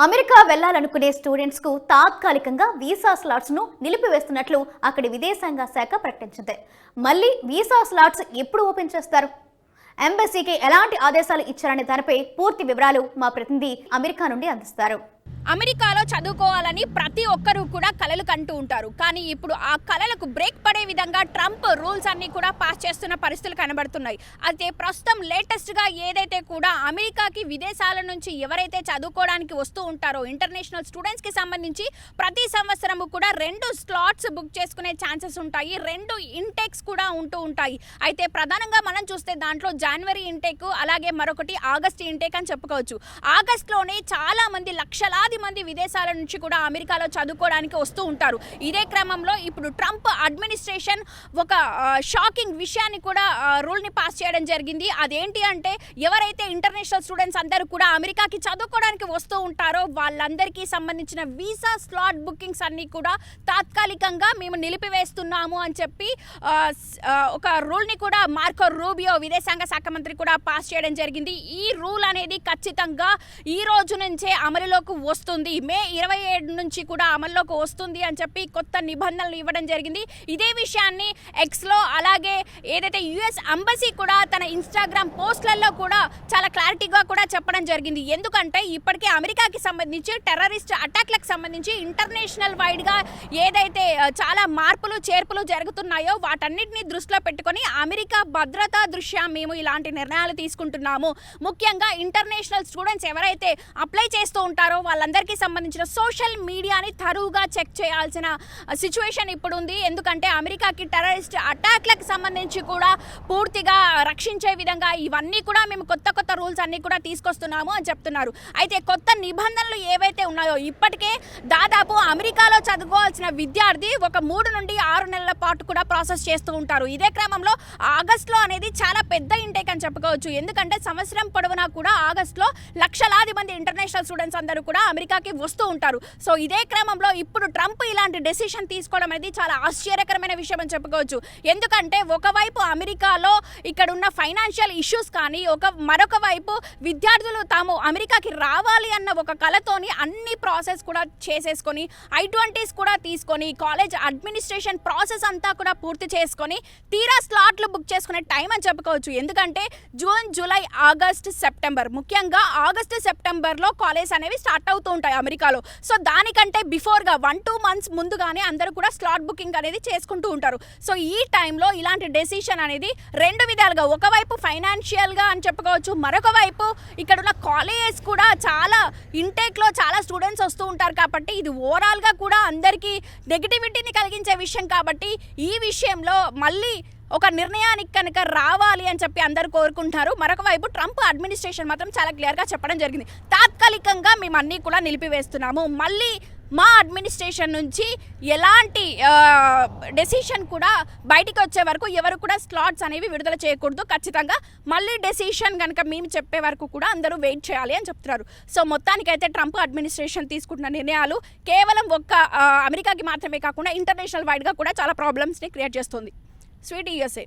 America వెళ్లాలనుకునే students కు తాత్కాలికంగా visa slots ను నిలిపివేస్తున్నట్లు అక్కడి విదేశాంగ శాఖ ప్రకటించింది. మళ్ళీ వీసా స్లాట్స్ ఎప్పుడు ఓపెన్ చేస్తారు? ఎంబసీకి ఎలాంటి ఆదేశాలు ఇచ్చారనే దానిపై పూర్తి వివరాలు మా ప్రతినిధి అమెరికా నుండి అందిస్తారు. అమెరికాలో చదువుకోవాలని ప్రతి ఒక్కరూ కూడా కలలు కంటూ ఉంటారు. కానీ ఇప్పుడు ఆ కలలకు బ్రేక్ పడే విధంగా ట్రంప్ రూల్స్ అన్ని కూడా పాస్ చేస్తున్న పరిస్థితులు కనబడుతున్నాయి. అయితే ప్రస్తుతం లేటెస్ట్గా ఏదైతే కూడా అమెరికాకి విదేశాల నుంచి ఎవరైతే చదువుకోవడానికి వస్తూ ఉంటారో ఇంటర్నేషనల్ స్టూడెంట్స్కి సంబంధించి ప్రతి సంవత్సరము కూడా 2 స్లాట్స్ బుక్ చేసుకునే ఛాన్సెస్ ఉంటాయి. 2 ఇంటేక్స్ కూడా ఉంటూ ఉంటాయి. అయితే ప్రధానంగా మనం చూస్తే దాంట్లో జనవరి ఇంటేక్, అలాగే మరొకటి ఆగస్ట్ ఇంటేక్ అని చెప్పుకోవచ్చు. ఆగస్ట్లోనే చాలా మంది లక్షలాది మంది విదేశాల నుంచి కూడా అమెరికాలో చదువుకోవడానికి వస్తూ ఉంటారు. ఇదే క్రమంలో ఇప్పుడు ట్రంప్ అడ్మినిస్ట్రేషన్ ఒక షాకింగ్ విషయాన్ని కూడా రూల్ని పాస్ చేయడం జరిగింది. అదేంటి అంటే ఎవరైతే ఇంటర్నేషనల్ స్టూడెంట్స్ అందరూ కూడా అమెరికాకి చదువుకోవడానికి వస్తూ ఉంటారో వాళ్ళందరికీ సంబంధించిన వీసా స్లాట్ బుకింగ్స్ అన్నీ కూడా తాత్కాలికంగా మేము నిలిపివేస్తున్నాము అని చెప్పి ఒక రూల్ని కూడా మార్కో రూబియో విదేశాంగ శాఖ మంత్రి కూడా పాస్ చేయడం జరిగింది. ఈ రూల్ అనేది ఖచ్చితంగా ఈ రోజు నుంచే అమలులోకి వస్తుంది. మే 27 నుంచి కూడా అమల్లోకి వస్తుంది అని చెప్పి కొత్త నిబంధనలు ఇవ్వడం జరిగింది. ఇదే విషయాన్ని ఎక్స్లో అలాగే ఏదైతే యుఎస్ ఎంబసీ కూడా తన ఇన్స్టాగ్రామ్ పోస్ట్లలో కూడా చాలా క్లారిటీగా కూడా చెప్పడం జరిగింది. ఎందుకంటే ఇప్పటికే అమెరికాకి సంబంధించి టెర్రరిస్ట్ అటాక్లకు సంబంధించి ఇంటర్నేషనల్ వైడ్గా ఏదైతే చాలా మార్పులు చేర్పులు జరుగుతున్నాయో వాటన్నిటిని దృష్టిలో పెట్టుకొని అమెరికా భద్రతా దృష్ట్యా మేము ఇలాంటి నిర్ణయాలు తీసుకుంటున్నాము. ముఖ్యంగా ఇంటర్నేషనల్ స్టూడెంట్స్ ఎవరైతే అప్లై చేస్తూ ఉంటారో వాళ్ళందరికీ సంబంధించిన సోషల్ మీడియాని తరువుగా చెక్ చేయాల్సిన సిచ్యువేషన్ ఇప్పుడు ఉంది. ఎందుకంటే అమెరికాకి టెర్రరిస్ట్ అటాక్లకు సంబంధించి కూడా పూర్తిగా రక్షించే విధంగా ఇవన్నీ కూడా మేము కొత్త రూల్స్ అన్నీ కూడా తీసుకొస్తున్నాము అని చెప్తున్నారు. అయితే కొత్త నిబంధనలు ఏవైతే ఉన్నాయో ఇప్పటికే దాదాపు అమెరికాలో చదువుకోవాల్సిన విద్యార్థి ఒక 3 నుండి 6 నెలల పాటు కూడా ప్రాసెస్ చేస్తూ ఉంటారు. ఇదే క్రమంలో ఆగస్టులో అనేది చాలా పెద్ద ఇంటేక్ అని చెప్పుకోవచ్చు. ఎందుకంటే సంవత్సరం పొడవునా కూడా ఆగస్టులో లక్షలాది మంది ఇంటర్నేషనల్ స్టూడెంట్స్ అందరూ కూడా అమెరికాకి వస్తూ ఉంటారు. సో ఇదే క్రమంలో ఇప్పుడు ట్రంప్ ఇలాంటి డెసిషన్ తీసుకోవడం అనేది చాలా ఆశ్చర్యకరమైన విషయం అని చెప్పుకోవచ్చు. ఎందుకంటే ఒకవైపు అమెరికాలో ఇక్కడ ఉన్న ఫైనాన్షియల్ ఇష్యూస్ కానీ మరొక వైపు విద్యార్థులు తాము అమెరికాకి రావాలి అన్న ఒక కలతోని అన్ని ప్రాసెస్ కూడా చేసేసుకొని I-20s కూడా తీసుకొని కాలేజ్ అడ్మినిస్ట్రేషన్ ప్రాసెస్ అంతా కూడా పూర్తి చేసుకొని తీరా స్లాట్లు బుక్ చేసుకునే టైం అని చెప్పుకోవచ్చు. ఎందుకంటే జూన్, జూలై, ఆగస్ట్, సెప్టెంబర్, ముఖ్యంగా ఆగస్టు, సెప్టెంబర్లో కాలేజ్ అనేవి స్టార్ట్ అవుతూ ఉంటాయి అమెరికాలో. సో దానికంటే బిఫోర్గా 1-2 మంత్స్ ముందుగానే అందరూ కూడా స్లాట్ బుకింగ్ అనేది చేసుకుంటూ ఉంటారు. సో ఈ టైంలో ఇలాంటి డెసిషన్ అనేది 2 విధాలుగా, ఒకవైపు ఫైనాన్షియల్గా అని చెప్పుకోవచ్చు, మరొక వైపు ఇక్కడ ఉన్న కాలేజెస్ కూడా చాలా ఇంటేక్లో చాలా స్టూడెంట్స్ వస్తూ ఉంటారు కాబట్టి ఇది ఓవరాల్గా కూడా అందరికీ నెగిటివిటీని కలిగించే విషయం కాబట్టి ఈ విషయంలో మళ్ళీ ఒక నిర్ణయానికి కనుక రావాలి అని చెప్పి అందరూ కోరుకుంటారు. మరొక వైపు ట్రంప్ అడ్మినిస్ట్రేషన్ మాత్రం చాలా క్లియర్గా చెప్పడం జరిగింది, తాత్కాలికంగా మేము అన్నీ కూడా నిలిపివేస్తున్నాము. మళ్ళీ మా అడ్మినిస్ట్రేషన్ నుంచి ఎలాంటి డెసిషన్ కూడా బయటికి వచ్చే వరకు ఎవరు కూడా స్లాట్స్ అనేవి విడుదల చేయకూడదు. ఖచ్చితంగా మళ్ళీ డెసిషన్ కనుక మేము చెప్పే వరకు కూడా అందరూ వెయిట్ చేయాలి అని చెప్తున్నారు. సో మొత్తానికైతే ట్రంప్ అడ్మినిస్ట్రేషన్ తీసుకుంటున్న నిర్ణయాలు కేవలం ఒక్క అమెరికాకి మాత్రమే కాకుండా ఇంటర్నేషనల్ వైడ్గా కూడా చాలా ప్రాబ్లమ్స్ని క్రియేట్ చేస్తుంది. Sweet USA.